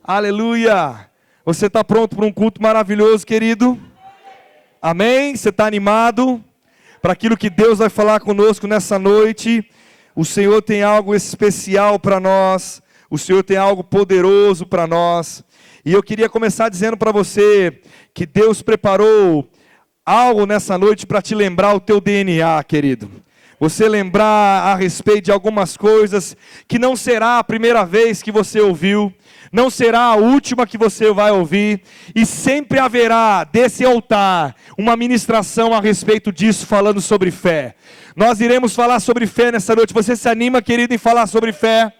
Aleluia! Você está pronto para um culto maravilhoso, querido? Amém? Você está animado para aquilo que Deus vai falar conosco nessa noite? O Senhor tem algo especial para nós. O Senhor tem algo poderoso para nós. E eu queria começar dizendo para você que Deus preparou algo nessa noite para te lembrar o teu DNA, querido. Você lembrar a respeito de algumas coisas que não será a primeira vez que você ouviu, não será a última que você vai ouvir, e sempre haverá desse altar uma ministração a respeito disso, falando sobre fé. Nós iremos falar sobre fé nessa noite. Você se anima, querido, em falar sobre fé?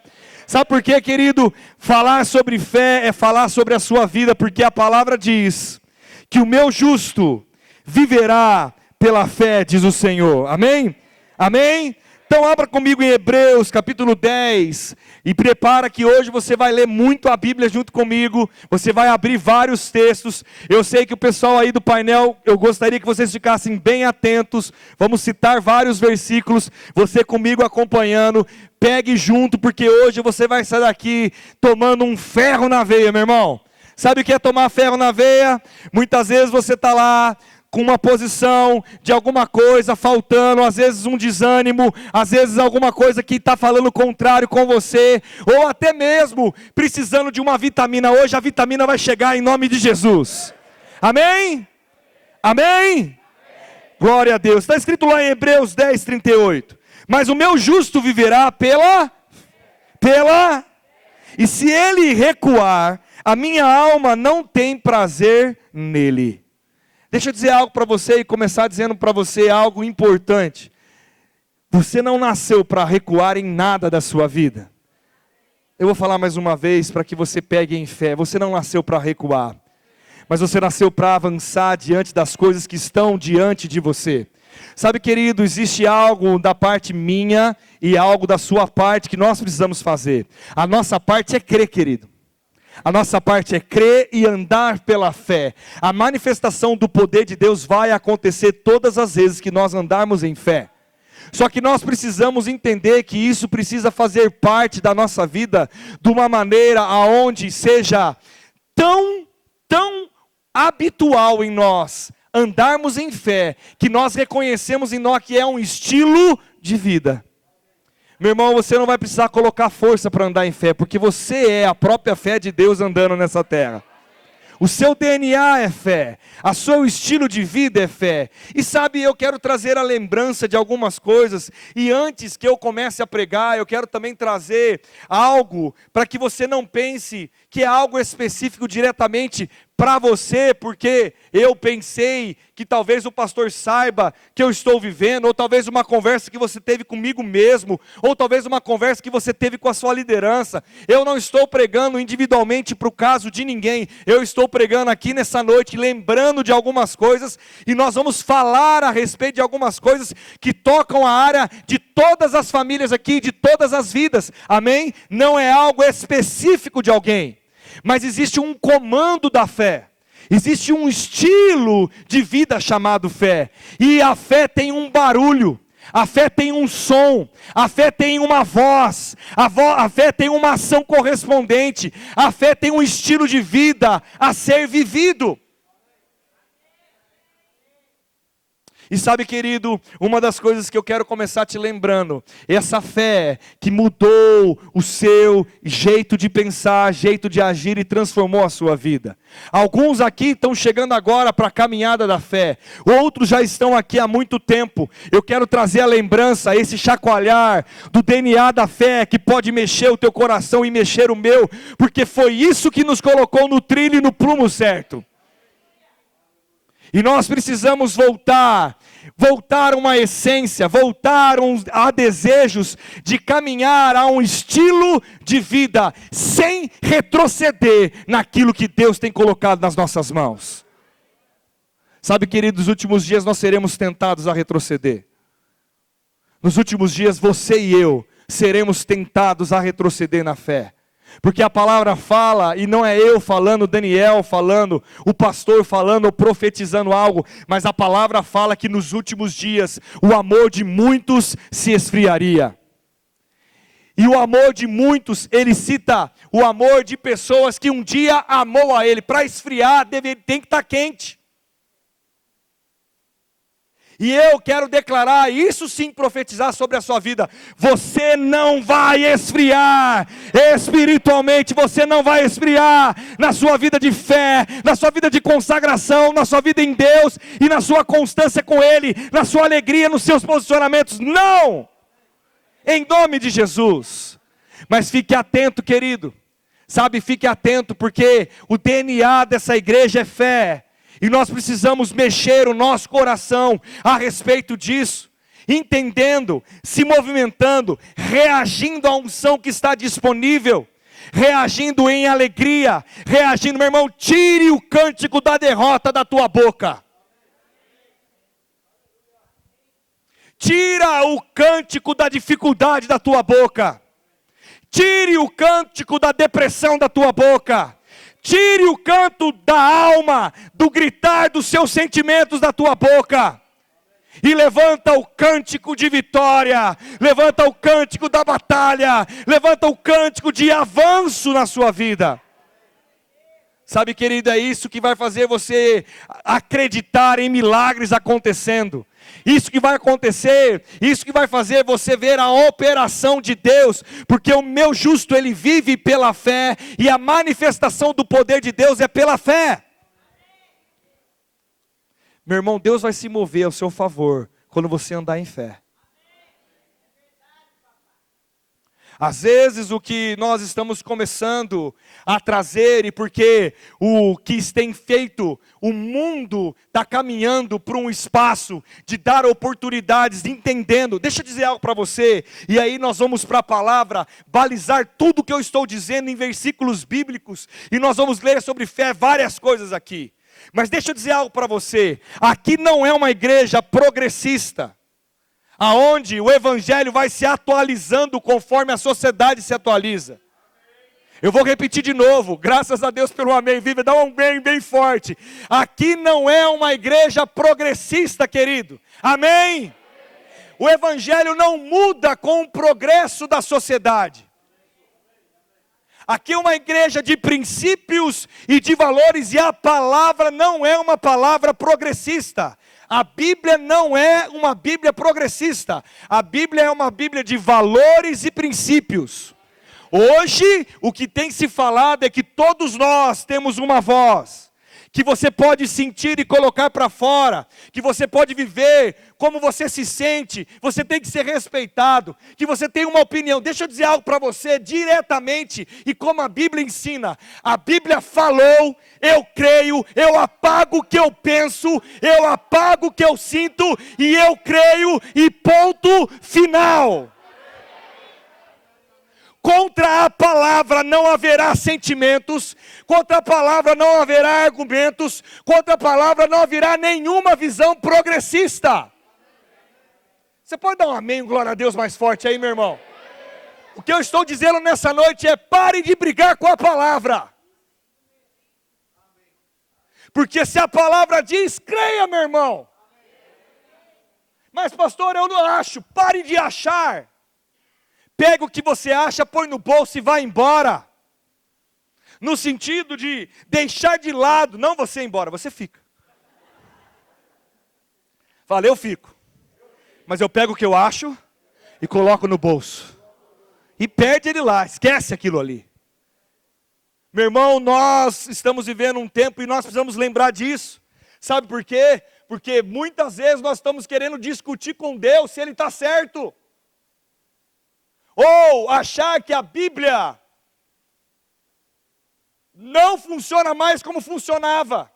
Sabe por quê, querido? Falar sobre fé é falar sobre a sua vida, porque a palavra diz que o meu justo viverá pela fé, diz o Senhor. Amém? Amém? Então abra comigo em Hebreus capítulo 10 e prepara que hoje você vai ler muito a Bíblia junto comigo. Você vai abrir vários textos. Eu sei que o pessoal aí do painel, eu gostaria que vocês ficassem bem atentos. Vamos citar vários versículos, você comigo acompanhando. Pegue junto, porque hoje você vai sair daqui tomando um ferro na veia, meu irmão. Sabe o que é tomar ferro na veia? Muitas vezes você está lá com uma posição de alguma coisa faltando, às vezes um desânimo, às vezes alguma coisa que está falando contrário com você, ou até mesmo precisando de uma vitamina. Hoje a vitamina vai chegar em nome de Jesus. Amém? Amém? Glória a Deus. Está escrito lá em Hebreus 10, 38. Mas o meu justo viverá pela... E se ele recuar, a minha alma não tem prazer nele. Deixa eu dizer algo para você e começar dizendo para você algo importante. Você não nasceu para recuar em nada da sua vida. Eu vou falar mais uma vez para que você pegue em fé. Você não nasceu para recuar, mas você nasceu para avançar diante das coisas que estão diante de você. Sabe, querido, existe algo da parte minha e algo da sua parte que nós precisamos fazer. A nossa parte é crer, querido. A nossa parte é crer e andar pela fé. A manifestação do poder de Deus vai acontecer todas as vezes que nós andarmos em fé. Só que nós precisamos entender que isso precisa fazer parte da nossa vida de uma maneira aonde seja tão habitual em nós andarmos em fé, que nós reconhecemos em nós que é um estilo de vida. Meu irmão, você não vai precisar colocar força para andar em fé, porque você é a própria fé de Deus andando nessa terra. O seu DNA é fé, o seu estilo de vida é fé. E sabe, eu quero trazer a lembrança de algumas coisas, e antes que eu comece a pregar, eu quero também trazer algo, para que você não pense que é algo específico diretamente para você, porque eu pensei que talvez o pastor saiba que eu estou vivendo, ou talvez uma conversa que você teve comigo mesmo, ou talvez uma conversa que você teve com a sua liderança. Eu não estou pregando individualmente para o caso de ninguém, eu estou pregando aqui nessa noite, lembrando de algumas coisas, e nós vamos falar a respeito de algumas coisas que tocam a área de todas as famílias aqui, de todas as vidas, amém? Não é algo específico de alguém, mas existe um comando da fé, existe um estilo de vida chamado fé, e a fé tem um barulho, a fé tem um som, a fé tem uma voz, a fé tem uma ação correspondente, a fé tem um estilo de vida a ser vivido. E sabe, querido, uma das coisas que eu quero começar te lembrando, essa fé que mudou o seu jeito de pensar, jeito de agir e transformou a sua vida. Alguns aqui estão chegando agora para a caminhada da fé, outros já estão aqui há muito tempo. Eu quero trazer a lembrança, esse chacoalhar do DNA da fé que pode mexer o teu coração e mexer o meu, porque foi isso que nos colocou no trilho e no prumo certo. E nós precisamos voltar a uma essência, a desejos de caminhar a um estilo de vida, sem retroceder naquilo que Deus tem colocado nas nossas mãos. Sabe, queridos, nos últimos dias nós seremos tentados a retroceder. Nos últimos dias você e eu seremos tentados a retroceder na fé. Porque a palavra fala, e não é eu falando, Daniel falando, o pastor falando ou profetizando algo, mas a palavra fala que nos últimos dias o amor de muitos se esfriaria. E o amor de muitos, ele cita o amor de pessoas que um dia amou a ele. Para esfriar, tem que estar quente. E eu quero declarar, isso sim profetizar sobre a sua vida. Você não vai esfriar. Espiritualmente você não vai esfriar. Na sua vida de fé, na sua vida de consagração, na sua vida em Deus e na sua constância com Ele, na sua alegria, nos seus posicionamentos. Não! Em nome de Jesus. Mas fique atento, querido. Sabe, fique atento, porque o DNA dessa igreja é fé. E nós precisamos mexer o nosso coração a respeito disso, entendendo, se movimentando, reagindo à unção que está disponível, reagindo em alegria, reagindo, meu irmão, tire o cântico da derrota da tua boca. Tira o cântico da dificuldade da tua boca. Tire o cântico da depressão da tua boca. Tire o canto da alma, do gritar dos seus sentimentos da tua boca. E levanta o cântico de vitória, levanta o cântico da batalha, levanta o cântico de avanço na sua vida. Sabe, querido, é isso que vai fazer você acreditar em milagres acontecendo. Isso que vai acontecer, isso que vai fazer você ver a operação de Deus, porque o meu justo, ele vive pela fé, e a manifestação do poder de Deus é pela fé. Meu irmão, Deus vai se mover ao seu favor, quando você andar em fé. Às vezes o que nós estamos começando a trazer, e porque o que tem feito, o mundo está caminhando para um espaço de dar oportunidades, entendendo. Deixa eu dizer algo para você, e aí nós vamos para a palavra, balizar tudo que eu estou dizendo em versículos bíblicos, e nós vamos ler sobre fé várias coisas aqui. Mas deixa eu dizer algo para você, aqui não é uma igreja progressista, aonde o evangelho vai se atualizando conforme a sociedade se atualiza. Eu vou repetir de novo, graças a Deus pelo amém, viva, dá um amém bem forte. Aqui não é uma igreja progressista, querido, amém? O evangelho não muda com o progresso da sociedade. Aqui é uma igreja de princípios e de valores, e a palavra não é uma palavra progressista. A Bíblia não é uma Bíblia progressista. A Bíblia é uma Bíblia de valores e princípios. Hoje, o que tem se falado é que todos nós temos uma voz, que você pode sentir e colocar para fora, que você pode viver como você se sente, você tem que ser respeitado, que você tem uma opinião. Deixa eu dizer algo para você diretamente, e como a Bíblia ensina, a Bíblia falou, eu creio, eu apago o que eu penso, eu apago o que eu sinto, e eu creio, e ponto final. Contra a palavra não haverá sentimentos, contra a palavra não haverá argumentos, contra a palavra não haverá nenhuma visão progressista. Você pode dar um amém, glória a Deus mais forte aí, meu irmão? O que eu estou dizendo nessa noite é: pare de brigar com a palavra. Porque se a palavra diz, creia, meu irmão. Mas pastor, eu não acho. Pare de achar. Pega o que você acha, põe no bolso e vai embora. No sentido de deixar de lado, não você ir embora, você fica. Fala, eu fico. Mas eu pego o que eu acho e coloco no bolso. E perde ele lá, esquece aquilo ali. Meu irmão, nós estamos vivendo um tempo e nós precisamos lembrar disso. Sabe por quê? Porque muitas vezes nós estamos querendo discutir com Deus se Ele está certo. Ou achar que a Bíblia não funciona mais como funcionava.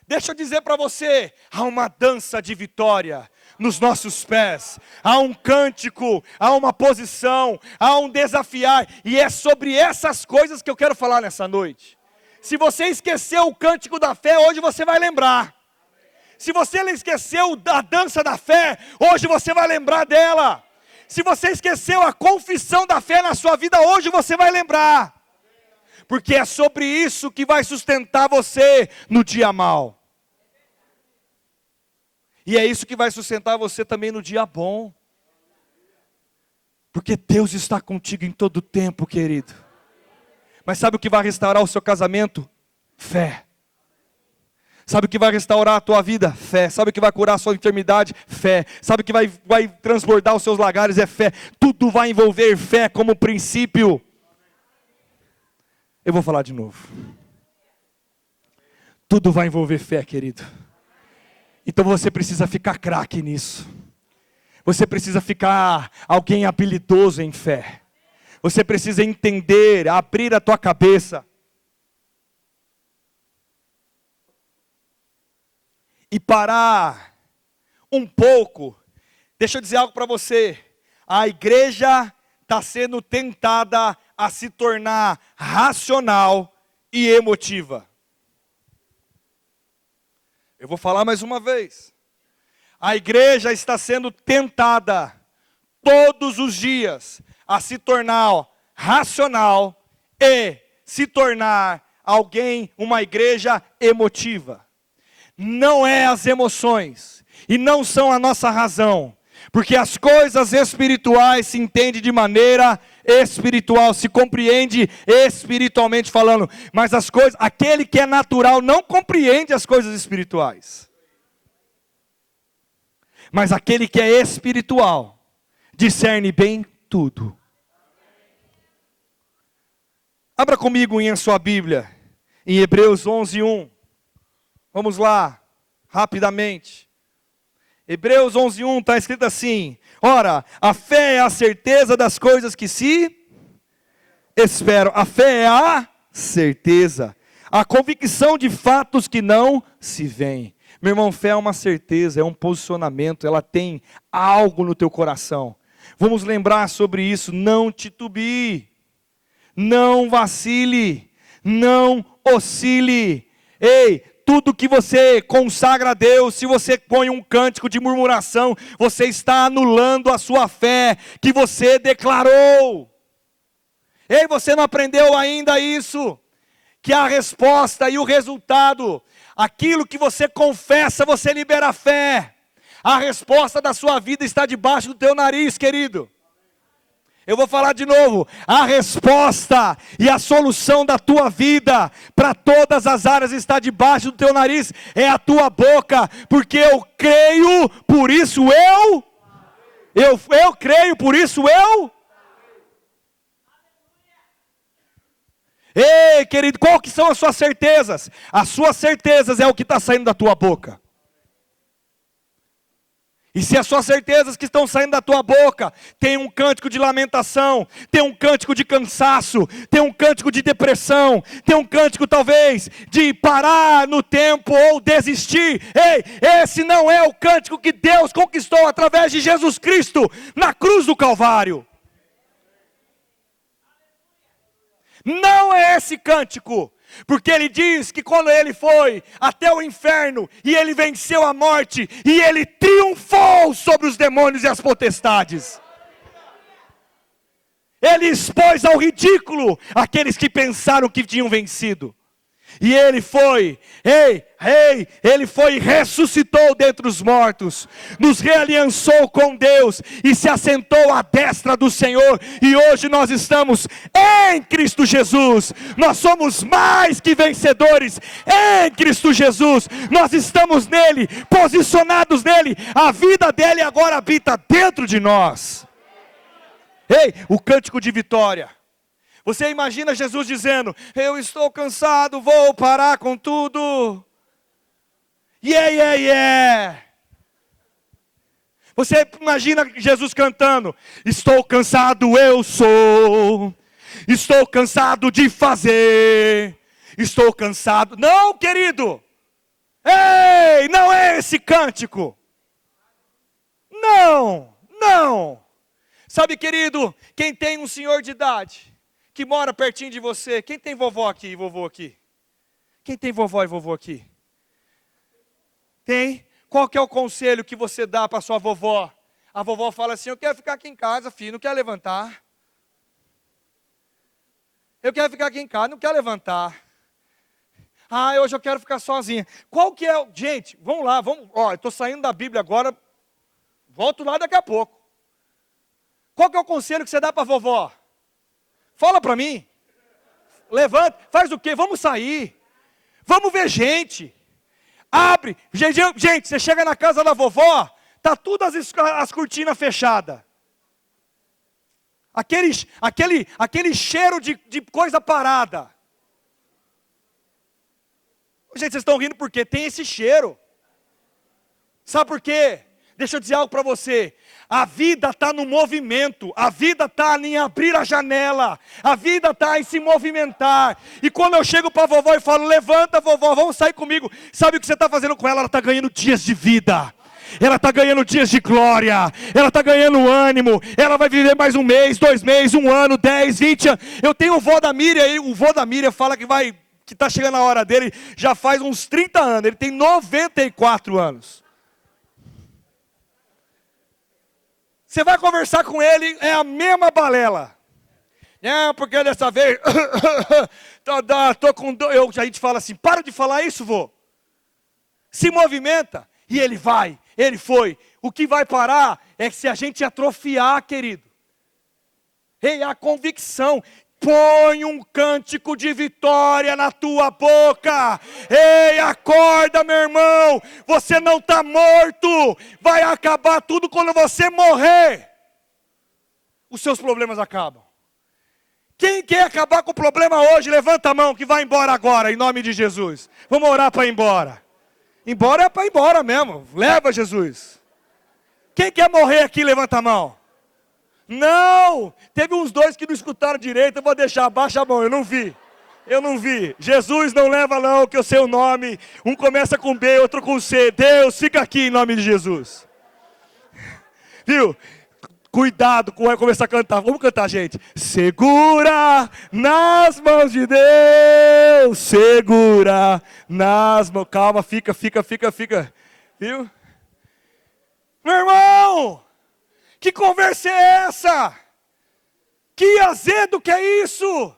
Deixa eu dizer para você, há uma dança de vitória nos nossos pés, há um cântico, há uma posição, há um desafiar, e é sobre essas coisas que eu quero falar nessa noite. Se você esqueceu o cântico da fé, hoje você vai lembrar. Se você esqueceu a dança da fé, hoje você vai lembrar dela. Se você esqueceu a confissão da fé na sua vida, hoje você vai lembrar. Porque é sobre isso que vai sustentar você no dia mau. E é isso que vai sustentar você também no dia bom. Porque Deus está contigo em todo tempo, querido. Mas sabe o que vai restaurar o seu casamento? Fé. Sabe o que vai restaurar a tua vida? Fé. Sabe o que vai curar a sua enfermidade? Fé. Sabe o que vai transbordar os seus lagares? É fé. Tudo vai envolver fé como princípio. Eu vou falar de novo. Tudo vai envolver fé, querido. Então você precisa ficar craque nisso. Você precisa ficar alguém habilidoso em fé. Você precisa entender, abrir a tua cabeça. E parar um pouco. Deixa eu dizer algo para você. A igreja está sendo tentada a se tornar racional e emotiva. Eu vou falar mais uma vez. A igreja está sendo tentada todos os dias a se tornar racional e se tornar alguém, uma igreja emotiva. Não é as emoções e não são a nossa razão, porque as coisas espirituais se entendem de maneira espiritual, se compreende espiritualmente falando, mas as coisas, aquele que é natural não compreende as coisas espirituais. Mas aquele que é espiritual discerne bem tudo. Abra comigo em sua Bíblia, em Hebreus 11:1. Vamos lá, rapidamente. Hebreus 11:1 está escrito assim: ora, a fé é a certeza das coisas que se esperam. A fé é a certeza, a convicção de fatos que não se veem. Meu irmão, fé é uma certeza, é um posicionamento, ela tem algo no teu coração. Vamos lembrar sobre isso, não titubie, não vacile, não oscile. Ei, tudo que você consagra a Deus, se você põe um cântico de murmuração, você está anulando a sua fé que você declarou. Ei, você não aprendeu ainda isso? Que a resposta e o resultado, aquilo que você confessa, você libera fé. A resposta da sua vida está debaixo do teu nariz, querido. Eu vou falar de novo, a resposta e a solução da tua vida, para todas as áreas está debaixo do teu nariz, é a tua boca, porque eu creio, por isso eu creio, por isso eu. Ei, querido, qual que são as suas certezas? As suas certezas é o que está saindo da tua boca. E se as suas certezas que estão saindo da tua boca, tem um cântico de lamentação, tem um cântico de cansaço, tem um cântico de depressão, tem um cântico talvez de parar no tempo ou desistir. Ei, esse não é o cântico que Deus conquistou através de Jesus Cristo na cruz do Calvário. Não é esse cântico. Porque ele diz que quando ele foi até o inferno, e ele venceu a morte, e ele triunfou sobre os demônios e as potestades. Ele expôs ao ridículo aqueles que pensaram que tinham vencido. E ele foi, ele foi e ressuscitou dentre os mortos, nos realiançou com Deus e se assentou à destra do Senhor. E hoje nós estamos em Cristo Jesus, nós somos mais que vencedores em Cristo Jesus. Nós estamos nele, posicionados nele, a vida dele agora habita dentro de nós. Ei, o cântico de vitória. Você imagina Jesus dizendo: eu estou cansado, vou parar com tudo. Yeah. Você imagina Jesus cantando: estou cansado, eu sou. Estou cansado de fazer. Estou cansado. Não, querido. Ei, não é esse cântico. Não. Sabe, querido, quem tem um senhor de idade que mora pertinho de você, quem tem vovó aqui e vovô aqui? Quem tem vovó e vovô aqui? Tem? Qual que é o conselho que você dá para sua vovó? A vovó fala assim: eu quero ficar aqui em casa, filho, não quero levantar. Eu quero ficar aqui em casa, não quero levantar. Ah, hoje eu quero ficar sozinha. Qual que é? Gente, vamos lá, eu estou saindo da Bíblia agora, volto lá daqui a pouco. Qual que é o conselho que você dá para a vovó? Fala para mim. Levanta, faz o quê? Vamos sair. Vamos ver gente. Abre. Gente, você chega na casa da vovó, tá tudo as cortinas fechadas. Aquele cheiro de coisa parada. Gente, vocês estão rindo porque tem esse cheiro. Sabe por quê? Deixa eu dizer algo para você. A vida está no movimento. A vida está em abrir a janela. A vida está em se movimentar. E quando eu chego para a vovó e falo, levanta vovó, vamos sair comigo. Sabe o que você está fazendo com ela? Ela está ganhando dias de vida. Ela está ganhando dias de glória. Ela está ganhando ânimo. Ela vai viver mais 1 mês, 2 meses, 1 ano, 10, 20 anos. Eu tenho o vô da Miriam aí. O vô da Miriam fala que está chegando a hora dele. Já faz uns 30 anos. Ele tem 94 anos. Você vai conversar com ele, é a mesma balela. Não, porque dessa vez, tô com dor. A gente fala assim, para de falar isso, vô. Se movimenta, e ele vai, ele foi. O que vai parar é se a gente atrofiar, querido. Ei, a convicção. Põe um cântico de vitória na tua boca. Ei, acorda, meu irmão. Você não está morto. Vai acabar tudo quando você morrer. Os seus problemas acabam. Quem quer acabar com o problema hoje, levanta a mão que vai embora agora, em nome de Jesus. Vamos orar para ir embora. Embora é para ir embora mesmo. Leva, Jesus. Quem quer morrer aqui, levanta a mão. Não, teve uns 2 que não escutaram direito, eu vou deixar, baixa a mão, eu não vi. Jesus não leva não, que eu sei o nome, um começa com B, outro com C, Deus, fica aqui em nome de Jesus. Viu? Cuidado com vai começar a cantar, vamos cantar, gente. Segura nas mãos de Deus, segura nas mãos, calma, fica, viu? Meu irmão! Que conversa é essa? Que azedo que é isso?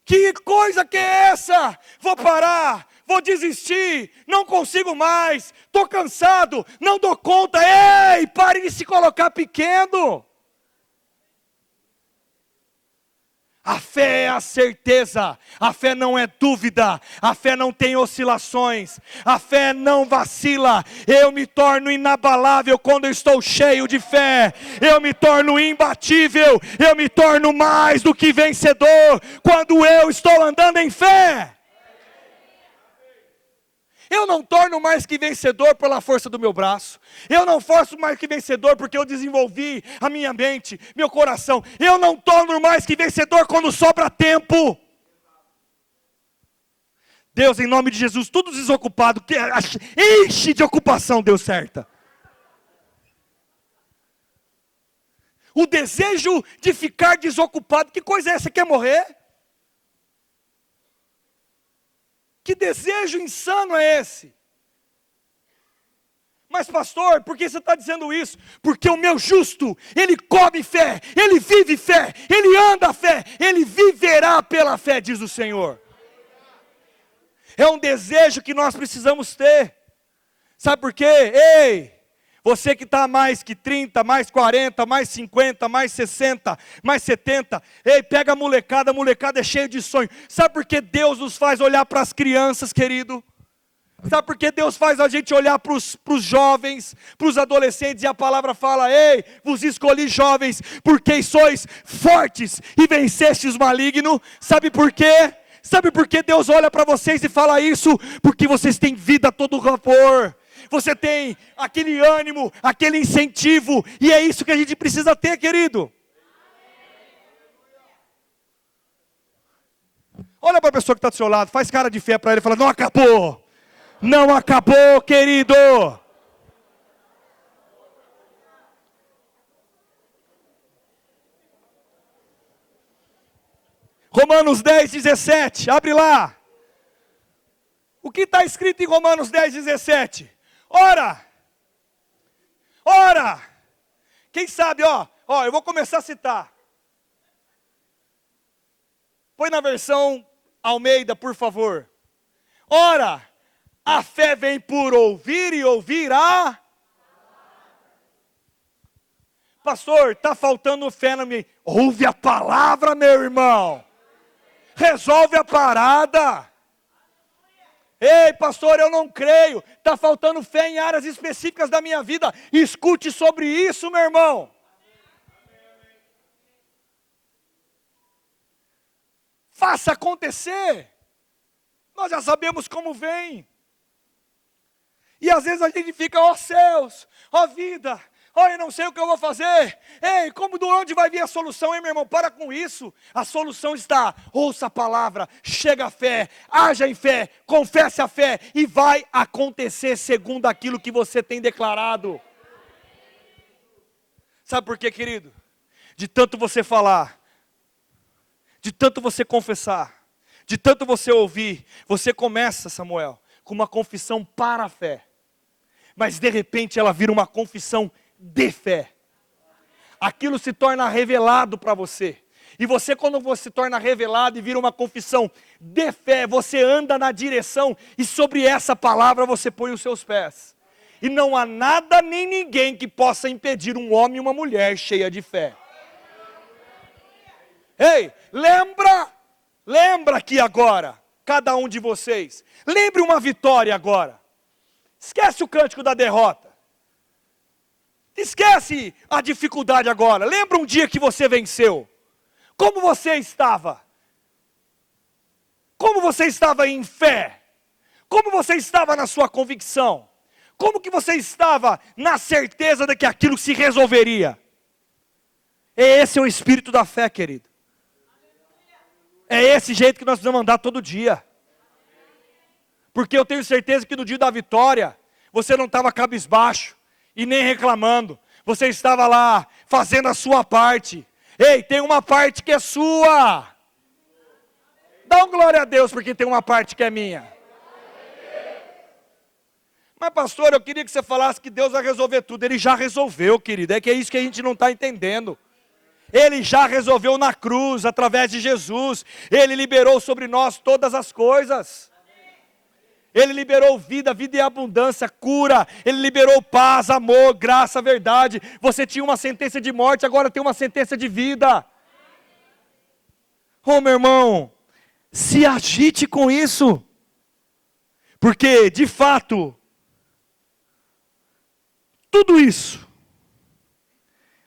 Que coisa que é essa? Vou parar, vou desistir, não consigo mais, estou cansado, não dou conta. Ei, pare de se colocar pequeno. A fé é a certeza, a fé não é dúvida, a fé não tem oscilações, a fé não vacila. Eu me torno inabalável quando eu estou cheio de fé, eu me torno imbatível, eu me torno mais do que vencedor quando eu estou andando em fé. Eu não torno mais que vencedor pela força do meu braço. Eu não forço mais que vencedor porque eu desenvolvi a minha mente, meu coração. Eu não torno mais que vencedor quando sobra tempo. Deus, em nome de Jesus, tudo desocupado, enche de ocupação, Deus certa. O desejo de ficar desocupado, que coisa é essa? Você quer morrer? Que desejo insano é esse? Mas pastor, por que você está dizendo isso? Porque o meu justo, ele come fé, ele vive fé, ele anda fé, ele viverá pela fé, diz o Senhor. É um desejo que nós precisamos ter. Sabe por quê? Ei, você que está mais que 30, mais 40, mais 50, mais 60, mais 70. Ei, pega a molecada é cheia de sonho. Sabe por que Deus nos faz olhar para as crianças, querido? Sabe por que Deus faz a gente olhar para os jovens, para os adolescentes? E a palavra fala, ei, vos escolhi jovens, porque sois fortes e vencestes o maligno. Sabe por quê? Sabe por que Deus olha para vocês e fala isso? Porque vocês têm vida a todo vapor. Você tem aquele ânimo, aquele incentivo, e é isso que a gente precisa ter, querido. Olha para a pessoa que está do seu lado, faz cara de fé para ele e fala, não acabou. Não acabou, querido. Romanos 10, 17, abre lá. O que está escrito em Romanos 10, 17? Ora, quem sabe, eu vou começar a citar. Põe na versão Almeida, por favor. Ora, a fé vem por ouvir e ouvir a... Pastor, está faltando fé na minha... Ouve a palavra, meu irmão. Resolve a parada. Ei, pastor, eu não creio. Está faltando fé em áreas específicas da minha vida. Escute sobre isso, meu irmão. Faça acontecer. Nós já sabemos como vem. E às vezes a gente fica, ó céus, ó vida, ó eu não sei o que eu vou fazer. Ei, de onde vai vir a solução, hein, meu irmão? Para com isso. A solução está, ouça a palavra, chega a fé, haja em fé, confesse a fé e vai acontecer segundo aquilo que você tem declarado. Sabe por quê, querido? De tanto você falar, de tanto você confessar, de tanto você ouvir, você começa, Samuel, com uma confissão para a fé. Mas de repente ela vira uma confissão de fé. Aquilo se torna revelado para você. E você, quando você se torna revelado e vira uma confissão de fé, você anda na direção e sobre essa palavra você põe os seus pés. E não há nada nem ninguém que possa impedir um homem e uma mulher cheia de fé. Ei, lembra aqui agora, cada um de vocês. Lembre uma vitória agora. Esquece o cântico da derrota. Esquece a dificuldade agora. Lembra um dia que você venceu. Como você estava? Como você estava em fé? Como você estava na sua convicção? Como que você estava na certeza de que aquilo se resolveria? Esse é o espírito da fé, querido. É esse jeito que nós precisamos andar todo dia. Porque eu tenho certeza que no dia da vitória, você não estava cabisbaixo e nem reclamando. Você estava lá, fazendo a sua parte. Ei, tem uma parte que é sua. Dá um glória a Deus porque tem uma parte que é minha. Mas pastor, eu queria que você falasse que Deus vai resolver tudo. Ele já resolveu, querido. É que é isso que a gente não está entendendo. Ele já resolveu na cruz, através de Jesus. Ele liberou sobre nós todas as coisas. Ele liberou vida e abundância, cura. Ele liberou paz, amor, graça, verdade. Você tinha uma sentença de morte, agora tem uma sentença de vida. Oh, meu irmão, se agite com isso. Porque, de fato, tudo isso.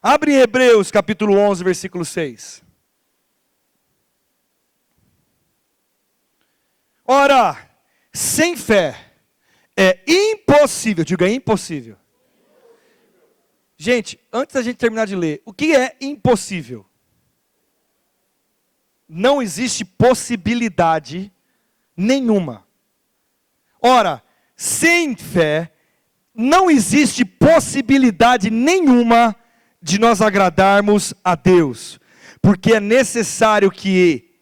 Abre em Hebreus capítulo 11, versículo 6. Ora, sem fé é impossível, diga impossível. Gente, antes da gente terminar de ler, o que é impossível? Não existe possibilidade nenhuma. Ora, sem fé, não existe possibilidade nenhuma de nós agradarmos a Deus. Porque é necessário que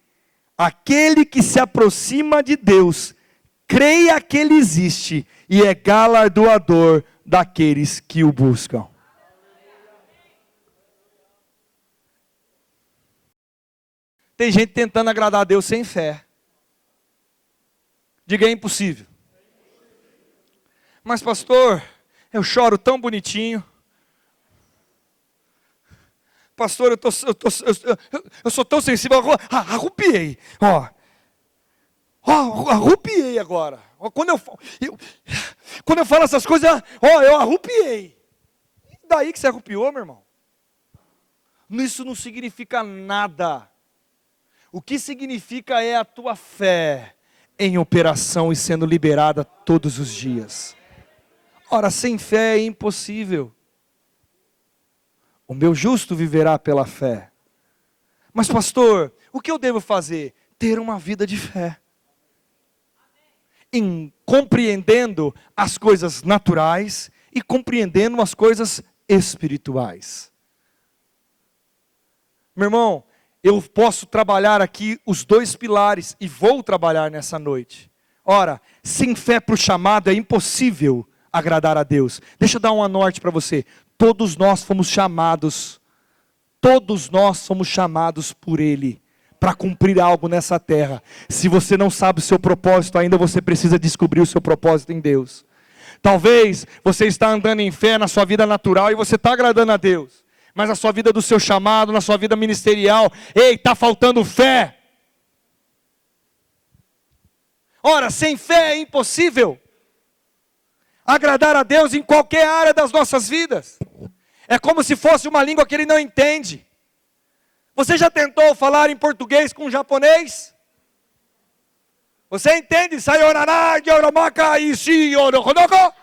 aquele que se aproxima de Deus creia que Ele existe e é galardoador daqueles que o buscam. Tem gente tentando agradar a Deus sem fé. Diga, é impossível. Mas pastor, eu choro tão bonitinho. Pastor, eu sou tão sensível, arrupiei. Arrupiei agora. Quando eu falo essas coisas, eu arrupiei. E daí que você arrupiou, meu irmão? Isso não significa nada. O que significa é a tua fé em operação e sendo liberada todos os dias. Ora, sem fé é impossível. O meu justo viverá pela fé. Mas pastor, o que eu devo fazer? Ter uma vida de fé. Em compreendendo as coisas naturais e compreendendo as coisas espirituais. Meu irmão, eu posso trabalhar aqui os dois pilares e vou trabalhar nessa noite. Ora, sem fé para o chamado é impossível agradar a Deus. Deixa eu dar um norte para você. Todos nós fomos chamados por Ele para cumprir algo nessa terra. Se você não sabe o seu propósito ainda, você precisa descobrir o seu propósito em Deus. Talvez você está andando em fé na sua vida natural e você está agradando a Deus. Mas na sua vida do seu chamado, na sua vida ministerial, ei, está faltando fé. Ora, sem fé é impossível agradar a Deus em qualquer área das nossas vidas. É como se fosse uma língua que ele não entende. Você já tentou falar em português com um japonês? Você entende? Sayonara, yoromaka, ishi, yorokonoko?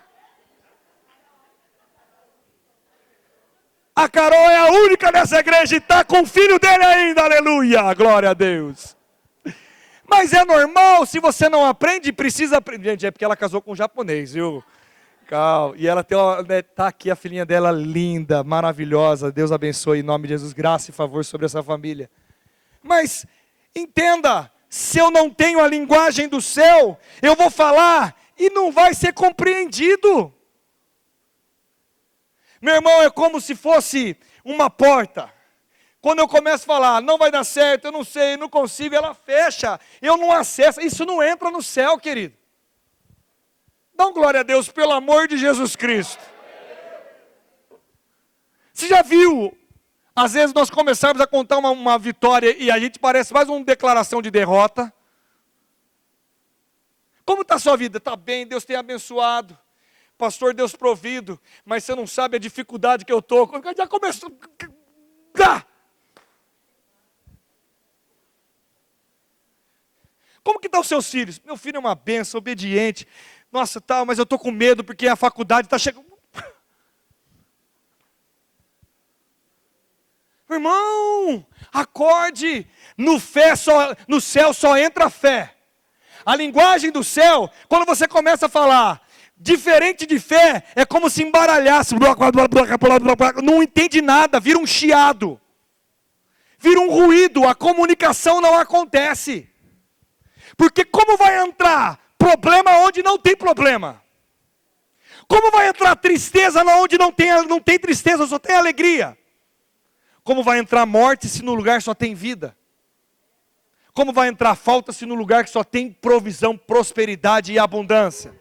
A Carol é a única nessa igreja e está com o filho dele ainda, aleluia, glória a Deus. Mas é normal, se você não aprende, precisa aprender. Gente, é porque ela casou com um japonês, viu? Calma. E ela está aqui a filhinha dela, linda, maravilhosa. Deus abençoe em nome de Jesus, graça e favor sobre essa família. Mas, entenda, se eu não tenho a linguagem do céu, eu vou falar e não vai ser compreendido. Meu irmão, é como se fosse uma porta. Quando eu começo a falar, não vai dar certo, eu não sei, não consigo, ela fecha, eu não acesso, isso não entra no céu, querido. Dá um glória a Deus, pelo amor de Jesus Cristo. Você já viu, às vezes nós começamos a contar uma vitória e a gente parece mais uma declaração de derrota. Como está a sua vida? Está bem, Deus tem abençoado. Pastor, Deus provido, mas você não sabe a dificuldade que eu estou. Já começou... Como que estão os seus filhos? Meu filho é uma benção, obediente. Nossa, tal, mas eu estou com medo porque a faculdade está chegando. Irmão, acorde. No céu só entra fé. A linguagem do céu, quando você começa a falar, diferente de fé, é como se embaralhasse. Não entende nada, vira um chiado. Vira um ruído, a comunicação não acontece. Porque como vai entrar problema onde não tem problema? Como vai entrar tristeza onde não tem tristeza, só tem alegria? Como vai entrar morte se no lugar só tem vida? Como vai entrar falta se no lugar que só tem provisão, prosperidade e abundância?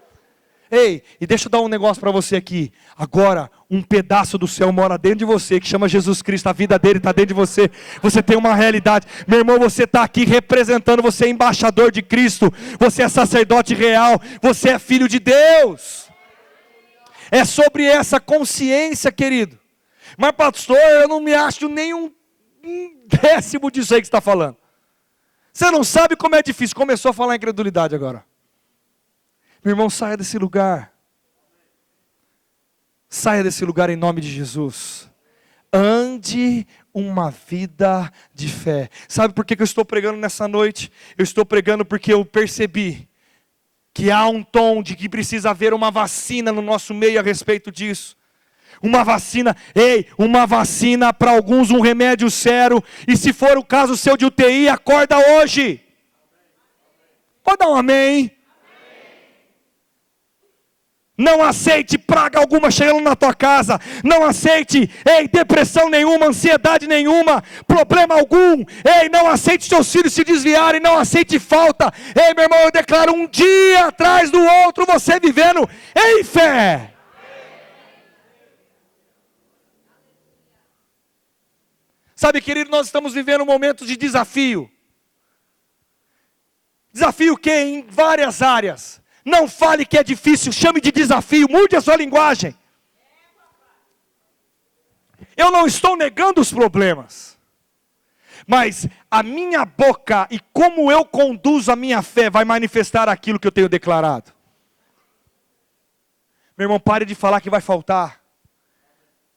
Ei, e deixa eu dar um negócio para você aqui. Agora, um pedaço do céu mora dentro de você, que chama Jesus Cristo. A vida dele está dentro de você. Você tem uma realidade. Meu irmão, você está aqui representando. Você é embaixador de Cristo. Você é sacerdote real. Você é filho de Deus. É sobre essa consciência, querido. Mas pastor, eu não me acho nem um décimo disso aí que você está falando. Você não sabe como é difícil. Começou a falar incredulidade agora. Meu irmão, saia desse lugar. Saia desse lugar em nome de Jesus. Ande uma vida de fé. Sabe por que eu estou pregando nessa noite? Eu estou pregando porque eu percebi que há um tom de que precisa haver uma vacina no nosso meio a respeito disso. Uma vacina, uma vacina para alguns, um remédio sério. E se for o caso seu de UTI, acorda hoje. Pode dar um amém? Não aceite praga alguma chegando na tua casa. Não aceite, depressão nenhuma, ansiedade nenhuma, problema algum. Não aceite seus filhos se desviarem, não aceite falta. Meu irmão, eu declaro um dia atrás do outro, você vivendo em fé. Sabe, querido, nós estamos vivendo momentos de desafio. Desafio que em várias áreas. Não fale que é difícil, chame de desafio, mude a sua linguagem. Eu não estou negando os problemas, mas a minha boca e como eu conduzo a minha fé vai manifestar aquilo que eu tenho declarado. Meu irmão, pare de falar que vai faltar.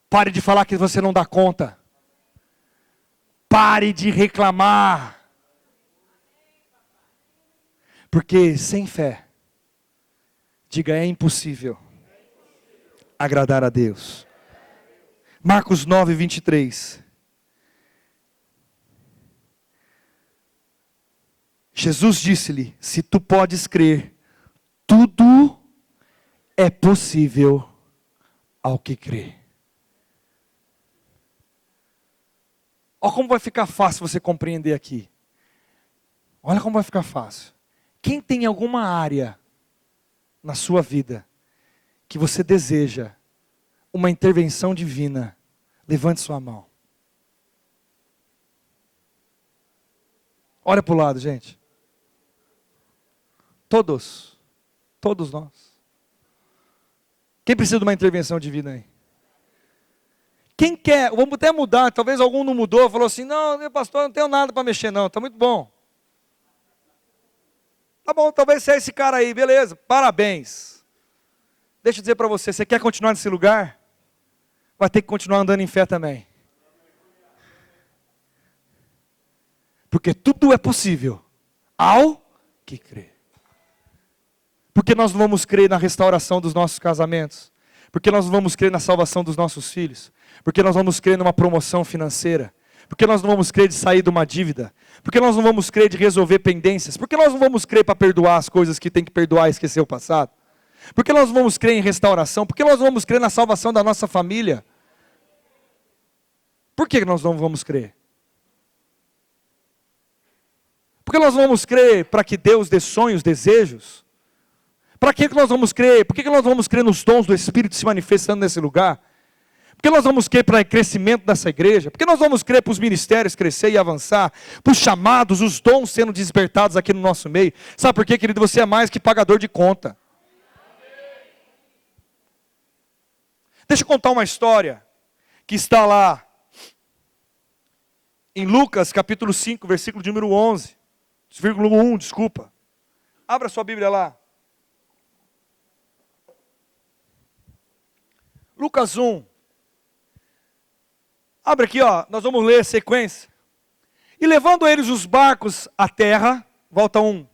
Pare de falar que você não dá conta. Pare de reclamar. Porque sem fé, diga, é impossível agradar a Deus. Marcos 9, 23. Jesus disse-lhe, se tu podes crer, tudo é possível ao que crê. Olha como vai ficar fácil você compreender aqui. Olha como vai ficar fácil. Quem tem alguma área na sua vida que você deseja uma intervenção divina, Levante sua mão. Olha para o lado, gente. Todos nós. Quem precisa de uma intervenção divina aí? Quem quer, vamos até mudar, talvez algum não mudou, falou assim, não, pastor, não tenho nada para mexer não, está muito bom. Tá bom, talvez seja esse cara aí, beleza, parabéns. Deixa eu dizer para você, você quer continuar nesse lugar? Vai ter que continuar andando em fé também. Porque tudo é possível ao que crê. Porque nós não vamos crer na restauração dos nossos casamentos. Porque nós não vamos crer na salvação dos nossos filhos. Porque nós vamos crer numa promoção financeira. Porque nós não vamos crer de sair de uma dívida. Porque nós não vamos crer de resolver pendências. Porque nós não vamos crer para perdoar as coisas que tem que perdoar e esquecer o passado. Porque nós não vamos crer em restauração. Porque nós não vamos crer na salvação da nossa família. Por que nós não vamos crer? Porque nós não vamos crer para que Deus dê sonhos, desejos. Para que nós vamos crer? Por que nós vamos crer nos dons do Espírito se manifestando nesse lugar? Por que nós vamos crer para o crescimento dessa igreja? Por que nós vamos crer para os ministérios crescer e avançar? Para os chamados, os dons sendo despertados aqui no nosso meio? Sabe por quê, querido? Você é mais que pagador de conta. Deixa eu contar uma história que está lá em Lucas capítulo 5, versículo de número 11. Versículo 1, desculpa. Abra sua Bíblia lá. Lucas 1. Abre aqui, ó, nós vamos ler a sequência. E levando eles os barcos à terra, volta 1.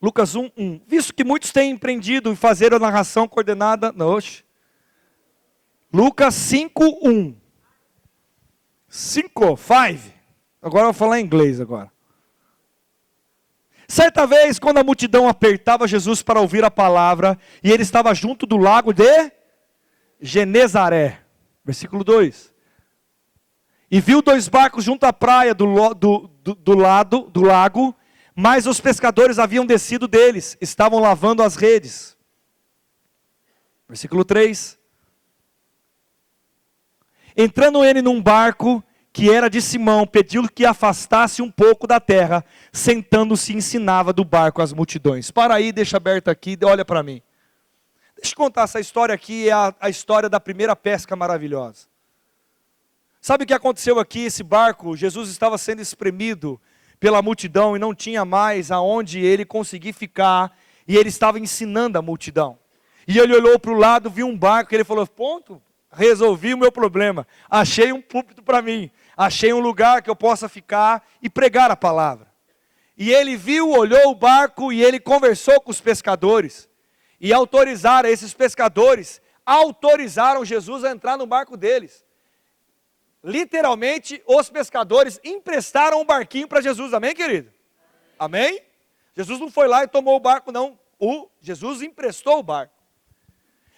Lucas 1, 1. Visto que muitos têm empreendido em fazer a narração coordenada, Lucas 5, 1. 5. Agora eu vou falar em inglês agora. Certa vez, quando a multidão apertava Jesus para ouvir a palavra, e ele estava junto do lago de Genezaré. Versículo 2. E viu 2 barcos junto à praia do lado do lago, mas os pescadores haviam descido deles, estavam lavando as redes. Versículo 3. Entrando ele num barco que era de Simão, pediu que afastasse um pouco da terra, sentando-se ensinava do barco às multidões. Para aí, deixa aberto aqui, olha para mim. Deixa eu contar essa história aqui, é a história da primeira pesca maravilhosa. Sabe o que aconteceu aqui? Esse barco, Jesus estava sendo espremido pela multidão e não tinha mais aonde ele conseguir ficar, e ele estava ensinando a multidão. E ele olhou para o lado, viu um barco, e ele falou, ponto, resolvi o meu problema, achei um púlpito para mim, achei um lugar que eu possa ficar e pregar a palavra. E ele viu, olhou o barco e ele conversou com os pescadores. E esses pescadores autorizaram Jesus a entrar no barco deles. Literalmente, os pescadores emprestaram um barquinho para Jesus, amém, querido? Amém? Jesus não foi lá e tomou o barco, não. Jesus emprestou o barco.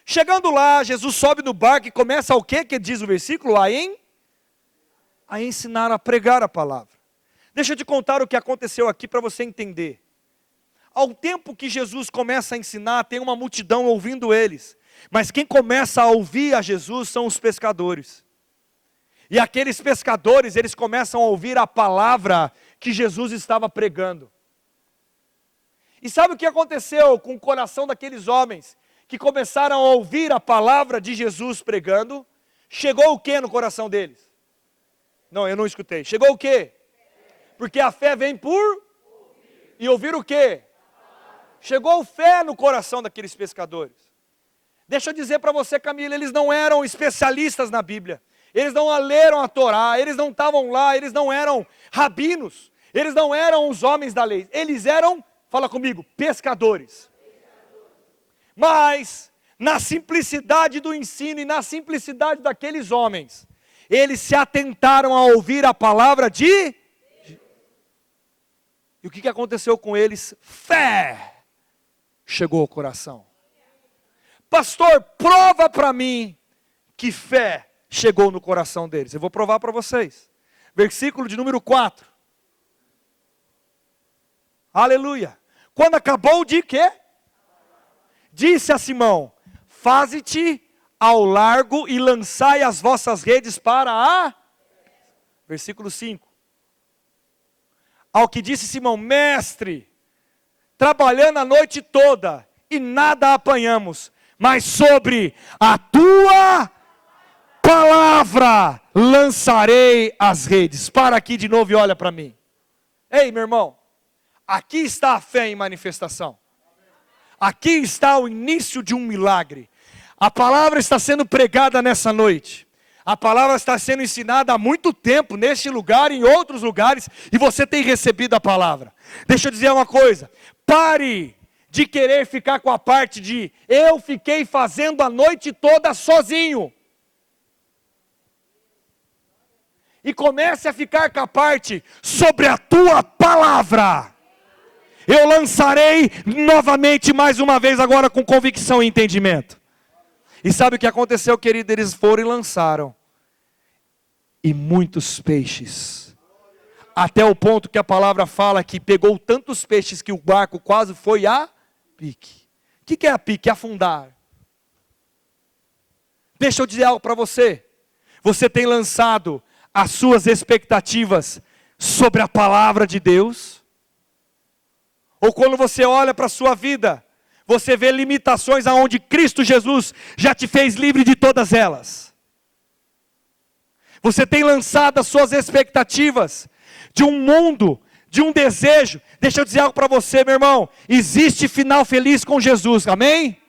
Chegando lá, Jesus sobe no barco e começa o quê? Que diz o versículo? A ensinar, a pregar a palavra. Deixa eu te contar o que aconteceu aqui para você entender. Ao tempo que Jesus começa a ensinar, tem uma multidão ouvindo eles. Mas quem começa a ouvir a Jesus são os pescadores. E aqueles pescadores, eles começam a ouvir a palavra que Jesus estava pregando. E sabe o que aconteceu com o coração daqueles homens que começaram a ouvir a palavra de Jesus pregando? Chegou o que no coração deles? Não, eu não escutei. Chegou o quê? Porque a fé vem por? E ouvir o quê? Chegou fé no coração daqueles pescadores. Deixa eu dizer para você, Camila, eles não eram especialistas na Bíblia. Eles não leram a Torá, eles não estavam lá, eles não eram rabinos. Eles não eram os homens da lei. Eles eram, fala comigo, pescadores. Mas, na simplicidade do ensino e na simplicidade daqueles homens, eles se atentaram a ouvir a palavra de... E o que aconteceu com eles? Fé chegou ao coração. Pastor, prova para mim que fé chegou no coração deles. Eu vou provar para vocês. Versículo de número 4. Aleluia. Quando acabou de quê? Disse a Simão, faze-te ao largo e lançai as vossas redes para a... Versículo 5. Ao que disse Simão: mestre, trabalhando a noite toda e nada apanhamos, mas sobre a tua palavra lançarei as redes. Para aqui de novo e olha para mim. Ei, meu irmão, aqui está a fé em manifestação. Aqui está o início de um milagre. A palavra está sendo pregada nessa noite. A palavra está sendo ensinada há muito tempo, neste lugar e em outros lugares, e você tem recebido a palavra. Deixa eu dizer uma coisa, pare de querer ficar com a parte de, eu fiquei fazendo a noite toda sozinho. E comece a ficar com a parte, sobre a tua palavra. Eu lançarei novamente, mais uma vez, agora com convicção e entendimento. E sabe o que aconteceu, querido? Eles foram e lançaram. E muitos peixes. Até o ponto que a palavra fala que pegou tantos peixes que o barco quase foi a pique. O que é a pique? Afundar. Deixa eu dizer algo para você. Você tem lançado as suas expectativas sobre a palavra de Deus? Ou quando você olha para a sua vida, você vê limitações aonde Cristo Jesus já te fez livre de todas elas? Você tem lançado as suas expectativas de um mundo, de um desejo. Deixa eu dizer algo para você, meu irmão. Existe final feliz com Jesus, amém?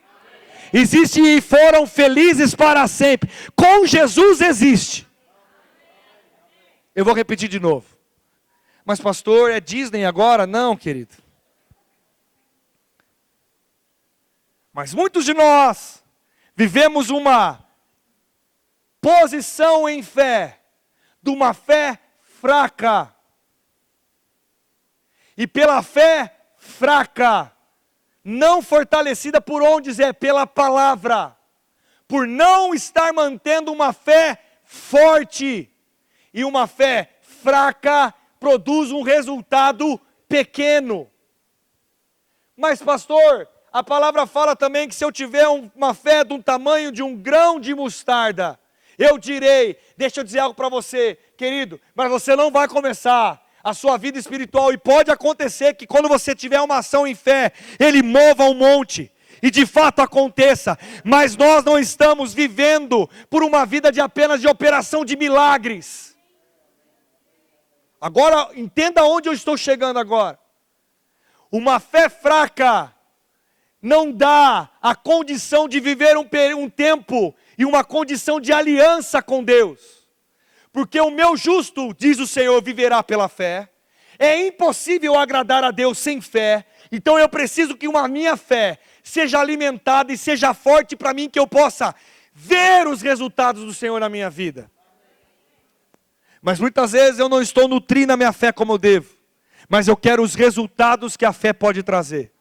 Existe e foram felizes para sempre. Com Jesus existe. Eu vou repetir de novo. Mas pastor, é Disney agora? Não, querido. Mas muitos de nós vivemos uma posição em fé, de uma fé fraca. E pela fé fraca, não fortalecida por onde é pela palavra, por não estar mantendo uma fé forte, e uma fé fraca produz um resultado pequeno. Mas pastor, a palavra fala também que se eu tiver uma fé do tamanho de um grão de mostarda, eu direi, deixa eu dizer algo para você, querido, mas você não vai começar a sua vida espiritual, e pode acontecer que quando você tiver uma ação em fé, ele mova um monte, e de fato aconteça, mas nós não estamos vivendo por uma vida de apenas de operação de milagres. Agora, entenda onde eu estou chegando agora. Uma fé fraca não dá a condição de viver um tempo e uma condição de aliança com Deus. Porque o meu justo, diz o Senhor, viverá pela fé. É impossível agradar a Deus sem fé. Então eu preciso que a minha fé seja alimentada e seja forte para mim, que eu possa ver os resultados do Senhor na minha vida. Mas muitas vezes eu não estou nutrindo a minha fé como eu devo. Mas eu quero os resultados que a fé pode trazer.